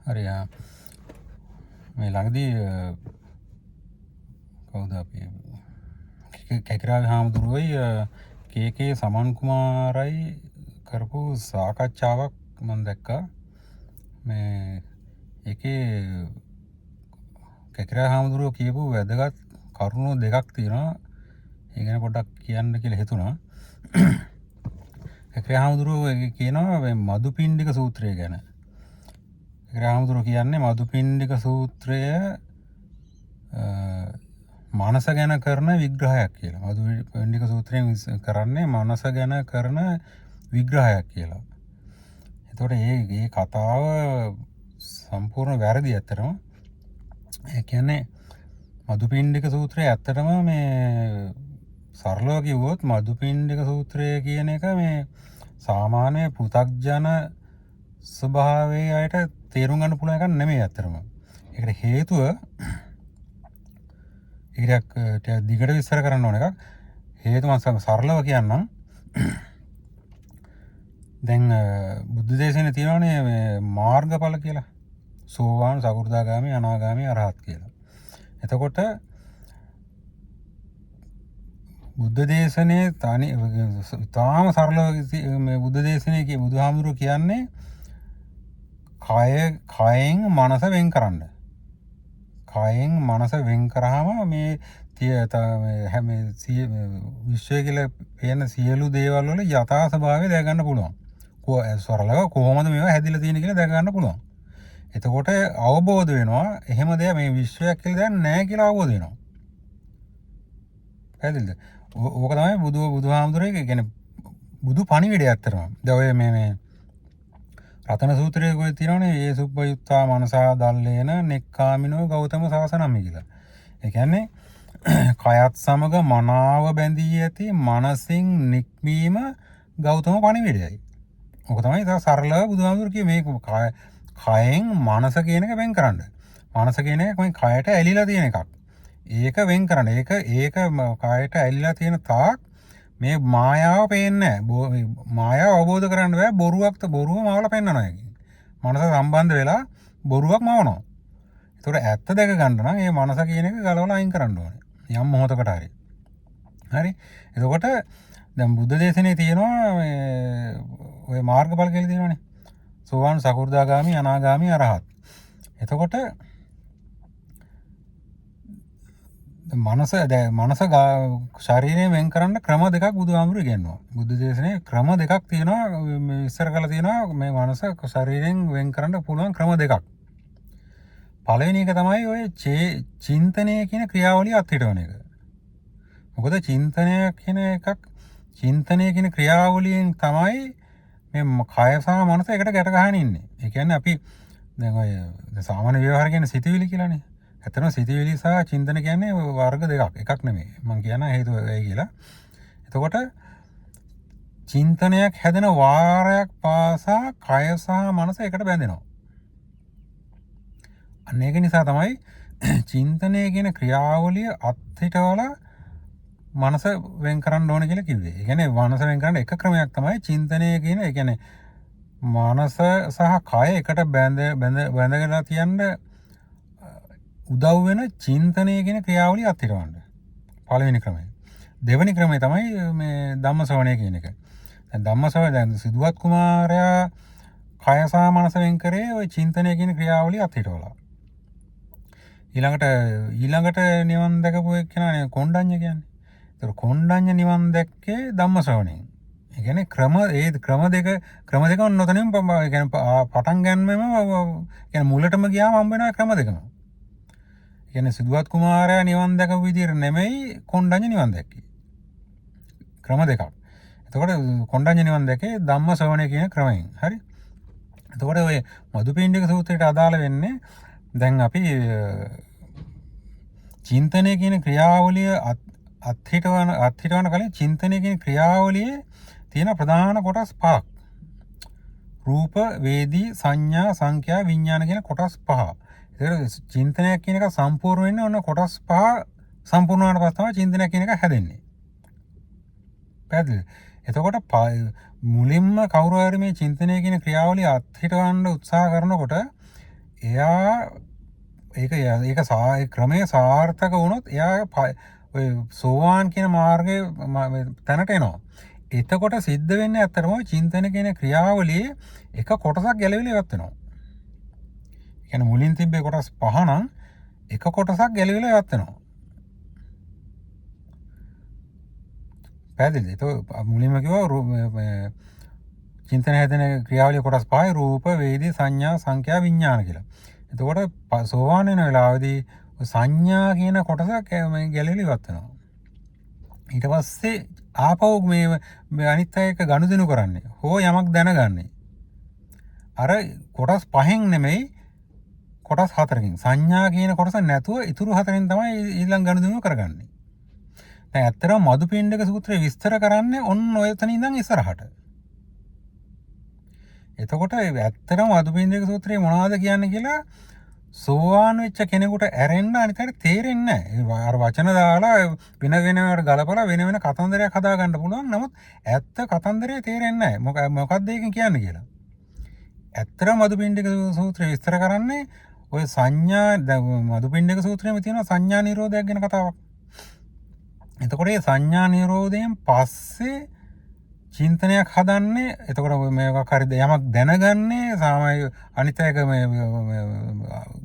හරි මේ ළඟදී කවුද අපි කැකිරාවේ හාමුදුරුවෝයි කේකේ සමන් කුමාරයි කරපු සාකච්ඡාවක් මම දැක්කා. මේ ඒකේ කැකිරා හාමුදුරුවෝ කියපු වැදගත් කරුණු දෙකක් තියෙනවා. ඒ ගැන පොඩ්ඩක් කියන්න කියලා හිතුණා. කැකිරා හාමුදුරුවෝ කියනවා මේ මදුපිණ්ඩික සූත්‍රය ගැන. හාමුදුරුවෝ කියන්නේ මදුපිණ්ඩික සූත්‍රය මනස ගැන කරන විග්‍රහයක් කියලා. මදුපිණ්ඩික සූත්‍රයෙන් කරන්නේ මනස ගැන කරන විග්‍රහයක් කියලා. එතකොට මේ කතාව සම්පූර්ණ වැරදි ඇත්තටම. ඒ කියන්නේ මදුපිණ්ඩික සූත්‍රය ඇත්තටම මේ සරලව කිව්වොත් මදුපිණ්ඩික සූත්‍රය කියන එක මේ සාමාන්‍ය පෘථග්ජන ස්වභාවයේ අයට තේරුම් ගන්න පුළුවන් එකක් නෙමෙයි ඇත්තටම. ඒකට හේතුව ඒකට දිගට විස්තර කරන්න ඕන එකක්. හේතුව මම සරලව කියන්නම්. දැන් බුද්ධ දේශනේ තියෙනවානේ මේ මාර්ගඵල කියලා. සෝවාන්, සකෘදාගාමි, අනාගාමි, අරහත් කියලා. එතකොට බුද්ධ දේශනේ තාම සරලව මේ බුද්ධ දේශනේ බුදුහාමුදුරුවෝ කියන්නේ කයෙන් මනස වෙන් කරන්න. කයෙන් මනස වෙන් කරාම මේ හැම විශ්වය කියලා පේන සියලු දේවල් වල යථා ස්වභාවය දැක ගන්න පුළුවන්. සරලව කොහොමද මේවා හැදිලා තියෙන්නේ කියලා දැක ගන්න පුළුවන්. එතකොට අවබෝධ වෙනවා එහෙම දෙයක් මේ විශ්වයක් කියලා දැන් නැහැ කියලා අවබෝධ වෙනවා. පැහැදිලිද? ඕක තමයි බුදුහාමුදුරුවෝ කියන්නේ බුදු පණිවිඩය ඇත්තටම. දැන් ඔය මේ රතන සූත්‍රයේ කොහෙද තියෙනවනේ ඒ සුබ්බයුත්තා මනසා දල්ලේන නෙක්ඛාමිනෝ ගෞතම සාසනම්මි කියලා. ඒ කියන්නේ කයත් සමග මනාව බැඳී ඇති මනසින් නික්මීම ගෞතම පණිවිඩයයි. ඔක තමයි තව සරලව බුදුහාමුදුරුවෝ කියේ මේ කයෙන් මනස කියන එක වෙන් කරන්න. මනස කියන එක මේ කයට ඇලිලා තියෙන එකක්. ඒක වෙන් කරන්න. ඒක කයට ඇලිලා තියෙන තාක් මේ මායාව පේන්නේ නැහැ. මායාව අවබෝධ කරගන්න බෑ. බොරුව මවලා පෙන්නනවා. මනස සම්බන්ධ වෙලා බොරුවක් මවනවා. ඒතකොට ඇත්ත දැක ගන්න නම් මේ මනස කියන එක ගලවලා අයින් කරන්න ඕනේ. යම් මොහොතකට හරි. හරි. එතකොට දැන් බුද්ධ දේශනේ තියෙනවා මේ ඔය මාර්ගඵල කියලා තියෙනවානේ. සෝවාන්, සකෘදාගාමි, අනාගාමි, අරහත්. එතකොට මනස ශරීරයෙන් වෙන් කරන්න ක්‍රම දෙකක් බුදුහාමුදුරුවෝ ඉගෙනුවා. බුද්ධ දේශනේ ක්‍රම දෙකක් තියෙනවා. මේ විස්තර කරලා තියෙනවා මේ මනස ශරීරයෙන් වෙන් කරන්න පුළුවන් ක්‍රම දෙකක්. පළවෙනි එක තමයි ඔය චින්තනය කියන ක්‍රියාවලිය අත්හිටවන එක. මොකද චින්තනය කියන ක්‍රියාවලියෙන් තමයි මේ කය සහ මනස එකට ගැට ගහගෙන ඉන්නේ. ඒ කියන්නේ අපි දැන් ඔය සාමාන්‍ය ව්‍යවහාර කියන්නේ සිතුවිලි කියලානේ. ඇත්තටම සිතුවිලි සහ චින්තන කියන්නේ වර්ග දෙකක්. එකක් නෙමෙයි. මම කියන හේතුව ඒයි කියලා. එතකොට චින්තනයක් හැදෙන වාරයක් පාසා කය සහ මනස එකට බැඳෙනවා. අන්න ඒක නිසා තමයි චින්තනය කියන ක්‍රියාවලිය අත්හිටවලා මනස වෙන් කරන්න ඕන කියලා කිව්වේ. ඒ කියන්නේ මනස වෙන් කරන්න එක ක්‍රමයක් තමයි චින්තනය කියන. ඒ කියන්නේ මනස සහ කය එකට බැඳගෙන තියන්න උදව් වෙන චින්තනය කියන ක්‍රියාවලිය අත්හිටවන්න. පළවෙනි ක්‍රමය. දෙවෙනි ක්‍රමය තමයි මේ ධම්මශ්‍රවණය කියන එක. දැන් සිදුවත් කුමාරයා කය සහ මනස වෙන් කරේ ওই චින්තනය කියන ක්‍රියාවලිය අත්හිටවලා. ඊළඟට නිවන් දැකපු එක්කෙනානේ කොණ්ඩඤ්ඤ කියන්නේ. ඒතර කොණ්ඩඤ්ඤ නිවන් දැක්කේ ධම්මශ්‍රවණයෙන්. ඒ කියන්නේ ක්‍රම දෙක නොතනින් පටන් ගන්නම කියන්නේ මුලටම ගියාම හම්බ වෙන ක්‍රම දෙකම. ඒ කියන්නේ සිදුවත් කුමාරයා නිවන් දැකපු විදිහට නෙමෙයි කොණ්ඩඤ්ඤ නිවන් දැක්කේ. ක්‍රම දෙකක්. එතකොට කොණ්ඩඤ්ඤ නිවන් දැකේ ධම්මශ්‍රවණය කියන ක්‍රමයෙන්. හරි. එතකොට ඔය මදුපිණ්ඩික සූත්‍රයට අදාළ වෙන්නේ දැන් අපි චින්තනය කියන ක්‍රියාවලිය අත්හිටවන කලින් චින්තනය කියන ක්‍රියාවලියේ තියෙන ප්‍රධාන කොටස් පහක්. රූප, වේදී, සංඥා, සංඛ්‍යා, විඥාන කියන කොටස් පහ. ඒක චින්තනයක් කියන එක සම්පූර්ණ වෙන්නේ ඔන්න කොටස් පහ සම්පූර්ණ වුණාට පස්සේ තමයි චින්තනයක් කියන එක හැදෙන්නේ. පැහැදිලිද? එතකොට මුලින්ම කවුරු හරි මේ චින්තනය කියන ක්‍රියාවලිය අත්හිටවන්න උත්සාහ කරනකොට එයා ඒක ක්‍රමය සාර්ථක වුණොත් එයා ඔය සෝවාන් කියන මාර්ගය තැනට එනවා. එතකොට සිද්ධ වෙන්නේ ඇත්තටම චින්තන කියන ක්‍රියාවලියේ එක කොටසක් ගැලවිලා ඉවත් වෙනවා. ඒ කියන්නේ මුලින් තිබ්බේ කොටස් 5 නම් එක කොටසක් ගැලවිලා ඉවත් වෙනවා. පැහැදිලිද? ඒක මුලින්ම කිව්වා චින්තන හැදෙන ක්‍රියාවලිය කොටස් 5යි රූප, වේදී, සංඥා, සංඛ්‍යා, විඥාන කියලා. එතකොට සෝවාන් වෙන වෙලාවේදී සංඥා කියන කොටස ගැලවිලා ඉවත් වෙනවා. ඊට පස්සේ ආපහු මේ අනිත් අය එක ගනුදෙනු කරන්නේ හෝ යමක් දැනගන්නේ අර කොටස් 5න් නෙමෙයි කොටස් 4කින්. සංඥා කියන කොටස නැතුව ඉතුරු 4න් තමයි ඊළඟ ගනුදෙනුව කරගන්නේ. දැන් ඇත්තටම මදුපිණ්ඩික සූත්‍රය විස්තර කරන්නේ ඔන්න ඔය තැන ඉඳන් ඉස්සරහට. එතකොට ඇත්තටම මදුපිණ්ඩික සූත්‍රයේ මොනවද කියන්නේ කියලා සෝවාන් වෙච්ච කෙනෙකුට ඇරෙන්න අනිතට තේරෙන්නේ නැහැ. අර වචන දාලා වෙන වෙනවට ගලපලා වෙන වෙන කතන්දරයක් හදා ගන්න පුළුවන්. නමුත් ඇත්ත කතන්දරේ තේරෙන්නේ නැහැ. මොකක්ද ඒකෙන් කියන්නේ කියලා. ඇත්තටම මදුපිණ්ඩික සූත්‍රය විස්තර කරන්නේ ඔය සංඥා මදුපිණ්ඩික සූත්‍රයේම තියෙන සංඥා නිරෝධයක් ගැන කතාවක්. එතකොට මේ සංඥා නිරෝධයෙන් පස්සේ චින්තනයක් හදන්නේ. එතකොට මේක හරි යමක් දැනගන්නේ සාමාන්‍ය අනිත් එක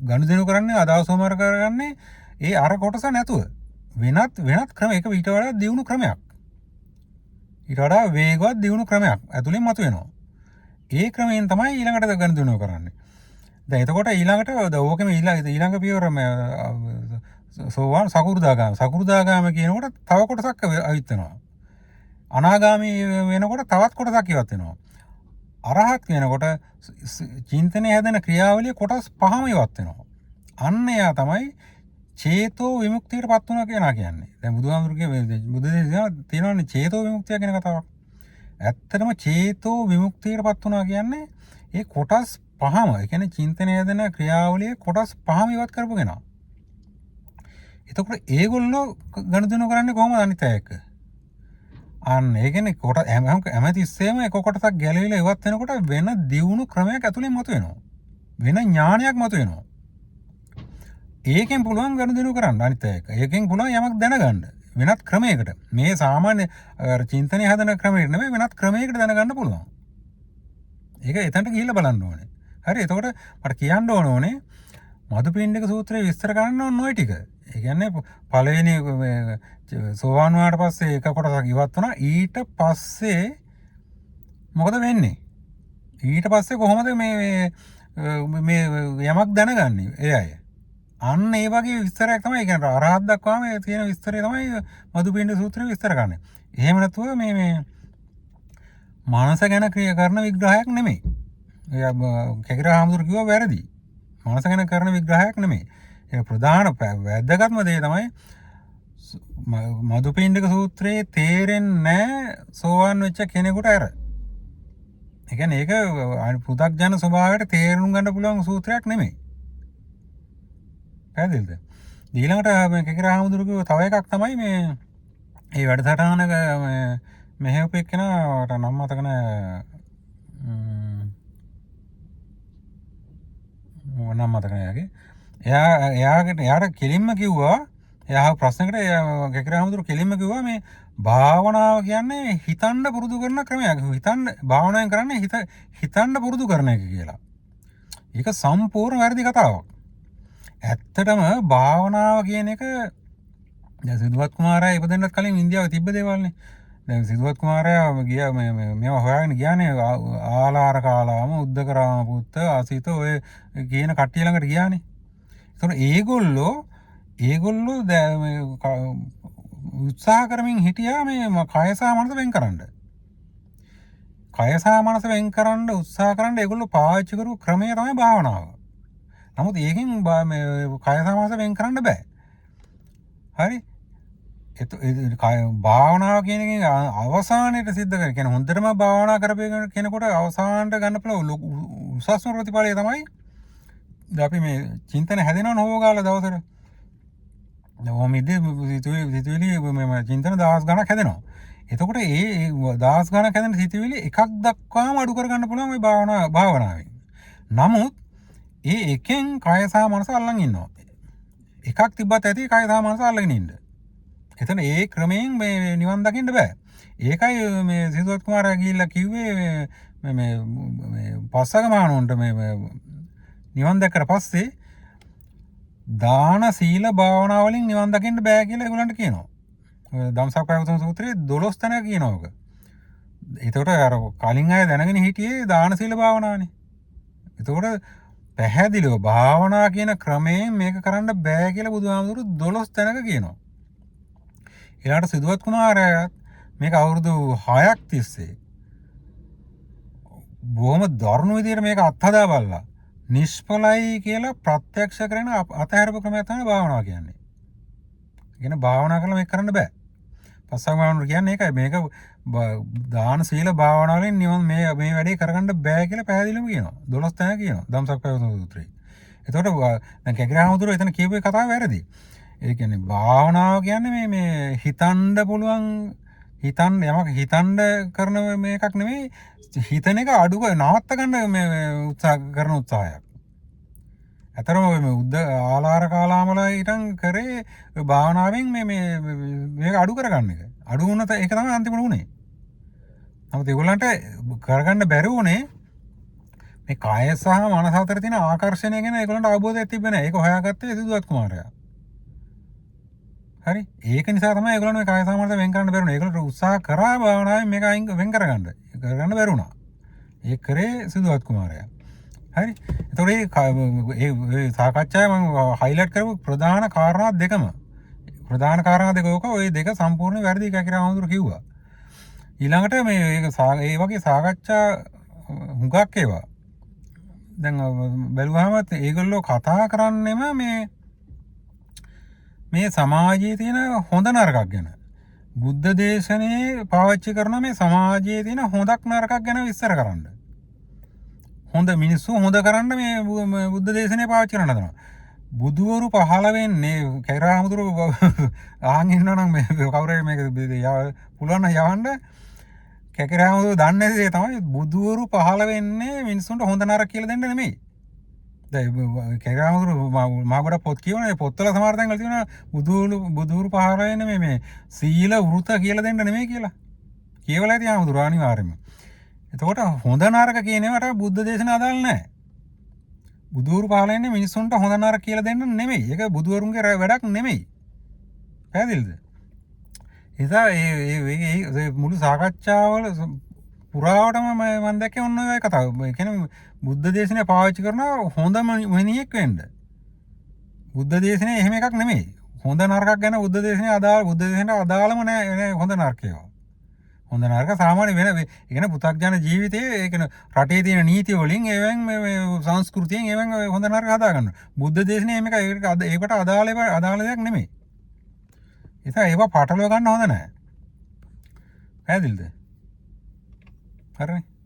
ගනුදෙනු කරන්නේ අදහස් වමර කරගන්නේ ඒ අර කොටස නැතුව වෙනත් ක්‍රම එක ඊට වඩා දියුණු ක්‍රමයක්. ඊට වඩා වේගවත් දියුණු ක්‍රමයක් ඇතුලෙන් මතුවෙනවා. ඒ ක්‍රමයෙන් තමයි ඊළඟට ගනුදෙනු කරන්නේ. දැන් එතකොට ඊළඟට ඕකෙම ඊළඟ පියවර සෝවාන් සකු르දාගාම කියනකොට තව කොටසක් අවිත් වෙනවා. අනාගාමී වෙනකොට තවත් කොටසක් ඉවත් වෙනවා. අරහත් වෙනකොට චින්තනය හැදෙන ක්‍රියාවලිය කොටස් 5ම ඉවත් වෙනවා. අන්න එයා තමයි චේතෝ විමුක්තියටපත් වුණා කියලා කියන්නේ. දැන් බුදුහාමුදුරුගේ බුදුදහමේ තියෙනවානේ චේතෝ විමුක්තිය කියන කතාවක්. ඇත්තටම චේතෝ විමුක්තියටපත් වුණා කියන්නේ ඒ කොටස් 5ම. ඒ කියන්නේ චින්තනය හැදෙන ක්‍රියාවලිය කොටස් 5ම ඉවත් කරපු කෙනා. එතකොට ඒගොල්ලෝ ගනුදෙනු කරන්නේ කොහොමද අනිත් අය එක්ක? අන්න ඒ කියන්නේ කොට හැමතිස්සෙම එක කොටසක් ගැලවිලා ඉවත් වෙනකොට වෙන දියුණු ක්‍රමයක් ඇතුලෙන් මතුවෙනවා. වෙන ඥානයක් මතුවෙනවා. ඒකෙන් පුළුවන් ගනුදෙනු කරන්න අනිත් අය එක්ක. ඒකෙන් පුළුවන් යමක් දැනගන්න වෙනත් ක්‍රමයකට. මේ සාමාන්‍ය චින්තනය හදන ක්‍රමයකට නෙමෙයි වෙනත් ක්‍රමයකට දැනගන්න පුළුවන්. ඒක එතනට ගිහිල්ලා බලන්න ඕනේ. හරි. එතකොට මට කියන්න ඕනේ මදුපිණ්ඩික සූත්‍රය විස්තර කරන්න ඕන ඔය ටික. ඒ කියන්නේ පළවෙනි සෝවාන් වුණාට පස්සේ එක කොටසක් ඉවත් වුණා. ඊට පස්සේ මොකද වෙන්නේ? ඊට පස්සේ කොහොමද මේ යමක් දැනගන්නේ ඒ අය? අන්න ඒ වගේ විස්තරයක් තමයි. ඒ කියන්නේ අරහත් දක්වාම තියෙන විස්තරය තමයි මදුපිණ්ඩික සූත්‍රය විස්තර කරන්නේ. එහෙම නැතුව මේ මානස ගැන කරන විග්‍රහයක් නෙමෙයි. කෙගිර හාමුදුරු කිව්වා වැරදි. මානස ගැන කරන විග්‍රහයක් නෙමෙයි. ඒ ප්‍රධාන වැදගත්ම දේ තමයි මදුපිණ්ඩික සූත්‍රයේ තේරෙන්නේ නැහැ සෝවාන් වෙච්ච කෙනෙකුට අර. ඒ කියන්නේ ඒක පුදක්ජන ස්වභාවයට තේරුම් ගන්න පුළුවන් සූත්‍රයක් නෙමෙයි. පැහැදිලිද? ඊළඟට කෙගිර හාමුදුරු කිව්ව තව එකක් තමයි මේ වැඩසටහනක මෙහෙවපු එක්කෙනාට නම් මතක නැහැ. නම් මතක නැහැ. එයාට කෙලින්ම කිව්වා එයා ප්‍රශ්නකට කෙගිර හාමුදුරු කෙලින්ම කිව්වා මේ භාවනාව කියන්නේ හිතන්න පුරුදු කරන ක්‍රමයක්. භාවනාවෙන් කරන්නේ හිතන්න පුරුදු කරන එක කියලා. ඒක සම්පූර්ණ වැරදි කතාවක්. ඇත්තටම භාවනාව කියන එක දැන් සිද්ධාර්ථ කුමාරයා ඉපදෙන්නත් කලින් ඉන්දියාවේ තිබ්බ දේවල්නේ. දැන් සිද්ධාර්ථ කුමාරයා ගියා මේවා හොයාගෙන ගියානේ ආලාර කාලාම උද්දකරාම පුත්ත අසිත ඔය කියන කට්ටිය ළඟට ගියානේ. ඒතකොට ඒගොල්ලෝ උත්සාහ කරමින් හිටියා මේ කය සහ මනස වෙන් කරන්න. කය සහ මනස වෙන් කරන්න උත්සාහ කරන්න ඒගොල්ලෝ පාවිච්චි කරපු ක්‍රමය තමයි භාවනාව. නමුත් ඒකෙන් කය සහ මනස වෙන් කරන්න බෑ. හරි. භාවනාව කියන එකෙන් අවසානයේ සිද්ධ කර කියන හොඳටම භාවනා කරපේ කෙනෙකුට අවසානට ගන්න පුළුවන් උසස්ම ප්‍රතිඵලය තමයි අපි මේ චින්තන හැදෙනවනේ හොෝගාලා දවසට. ඔහොම ඉඳි සිතුවිලි මේ චින්තන දහස් ගණක් හැදෙනවා. එතකොට ඒ දහස් ගණක් හැදෙන සිතුවිලි එකක් දක්වාම අඩු කර ගන්න පුළුවන් මේ භාවනාවෙන්. නමුත් ඒ එකෙන් කය සහ මනස අල්ලන් ඉන්නවා. එකක් තිබ්බත් ඇති කය සහ මනස අල්ලගෙන ඉන්න. එතන ඒ ක්‍රමයෙන් මේ නිවන් දකින්න බෑ. ඒකයි මේ සිද්ධාර්ථ කුමාරයා ගිහිල්ලා කිව්වේ මේ පස්සක මහණුන්ට මේ නිවන් දැක්කට පස්සේ දාන සීල භාවනා වලින් නිවන් දකින්න බෑ කියලා ඒගොල්ලන්ට කියනවා. ධම්සක් පැවතුම් සූත්‍රයේ 12 තැනක කියනවා ඔක. එතකොට අර කලින් අය දැනගෙන හිටියේ දාන සීල භාවනාවනේ. එතකොට පැහැදිලිව භාවනා කියන ක්‍රමයෙන් මේක කරන්න බෑ කියලා බුදුහාමුදුරු 12 තැනක කියනවා. ඊළාට සිද්ධාර්ථ කුමාරයාත් මේක අවුරුදු 6ක් තිස්සේ බොහොම දරුණු විදිහට මේක අත්හදා බලලා නිෂ්ඵලයි කියලා ප්‍රත්‍යක්ෂ කරන අතහැරපු ක්‍රමයක් තමයි භාවනාව කියන්නේ. කියන්නේ භාවනා කරලා මේක කරන්න බෑ. පස්සක් මහණුරු කියන්නේ ඒකයි මේක දාන සීල භාවනා වලින් නිවන් මේ වැඩේ කරගන්න බෑ කියලා පැහැදිලිවම කියනවා. 12 තැනක කියනවා ධම්සක් පැවතුම් සූත්‍රයේ. එතකොට දැන් කැකිරාමුදුර එතන කියපු කතාව වැරදි. ඒ කියන්නේ භාවනාව කියන්නේ මේ හිතන්න පුළුවන් යමක් හිතන්න කරන මේකක් නෙමෙයි හිතන එක අඩු නවත්ත ගන්න මේ උත්සාහ කරන උත්සාහයක්. ඇතරම උද්ද ආලාර කාලාමලා හිටන් කරේ භාවනාවෙන් මේක අඩු කරගන්න එක. අඩු වුණත් ඒක තමයි අන්තිමට උනේ. නමුත් ඒගොල්ලන්ට කරගන්න බැරි වුණේ මේ කාය සහ මනස අතර තියෙන ආකර්ෂණය ගැන ඒගොල්ලන්ට අවබෝධයක් තිබ්බේ නැහැ. ඒක හොයාගත්තේ සිද්ධාර්ථ කුමාරයා. හරි. ඒක නිසා තමයි ඒගොල්ලෝ මේ කාය සහ මනස වෙන් කරන්න බැරි වුණේ. ඒගොල්ලෝ උත්සාහ කරා භාවනාවෙන් මේක වෙන් කරගන්න බැරි වුණා. ඒක කරේ සිද්ධාර්ථ කුමාරයා. හරි. එතකොට ඒ සාකච්ඡාවේ මම හයිලයිට් කරපු ප්‍රධාන කාරණා දෙකම ওই දෙක සම්පූර්ණ වැරදි කියලා හඳුර කිව්වා. ඊළඟට ඒ වගේ සාකච්ඡා හුඟක් ඒවා දැන් බැලුවාම ඒගොල්ලෝ කතා කරන්නෙම මේ සමාජයේ තියෙන හොඳ නරකක් ගැන. බුද්ධ දේශනේ පාවිච්චි කරන මේ සමාජයේ තියෙන හොඳක් නරකක් ගැන විස්තර කරන්න. හොඳ මිනිස්සු හොඳ කරන්න මේ බුද්ධ දේශනේ පාවිච්චි කරන හදනවා. බුදුවරු පහළ වෙන්නේ කැරාමුදුරු අහන් ඉන්නවනම් මේ කවුරු හරි මේක පුළුවන් නම් යවන්න කැකිරාමුදුරු දන්නේ නැති දේ තමයි බුදුවරු පහළ වෙන්නේ මිනිස්සුන්ට හොඳ නරක කියලා දෙන්න නෙමෙයි. දැන් කැකිරාමුදුරු මා ගොඩක් පොත් කියවනේ පොත්වල සමහර තැන්වල තියෙනවා බුදුවරු පහළ වෙන්නේ මේ සීල වෘත කියලා දෙන්න නෙමෙයි කියලා. කියවලා ඇති ආමුදුරු අනිවාර්යයෙන්ම. එතකොට හොඳ නරක කියන ඒවාට බුද්ධ දේශන අදාළ නැහැ. බුදුවරු පහළ වෙන්නේ මිනිස්සුන්ට හොඳ නරක කියලා දෙන්න නෙමෙයි. ඒක බුදුවරුන්ගේ වැඩක් නෙමෙයි. පැහැදිලිද? එසා ඒ මුළු සාකච්ඡාවල පුරාවටම මම දැක්කේ ඔන්න ඔය කතාව. ඒ කියන්නේ බුද්ධ දේශනේ පාවිච්චි කරන හොඳ මිනිහෙක් වෙන්න. බුද්ධ දේශනේ එහෙම එකක් නෙමෙයි. හොඳ නරකක් ගැන බුද්ධ දේශනේ අදාළම නෑ හොඳ නරකේවා. හොඳ නරක සාමාන්‍ය වෙන ඒ කියන්නේ පු탁ජන ජීවිතයේ ඒ කියන්නේ රටේ තියෙන නීති වලින් ඒවෙන් මේ සංස්කෘතියෙන් ඒවෙන් හොඳ නරක හදා ගන්නවා. බුද්ධ දේශනේ මේක ඒකට අදාළ දෙයක් නෙමෙයි. ඒවා පටලව ගන්න හොඳ නැහැ. පැහැදිලිද? හරිනේ.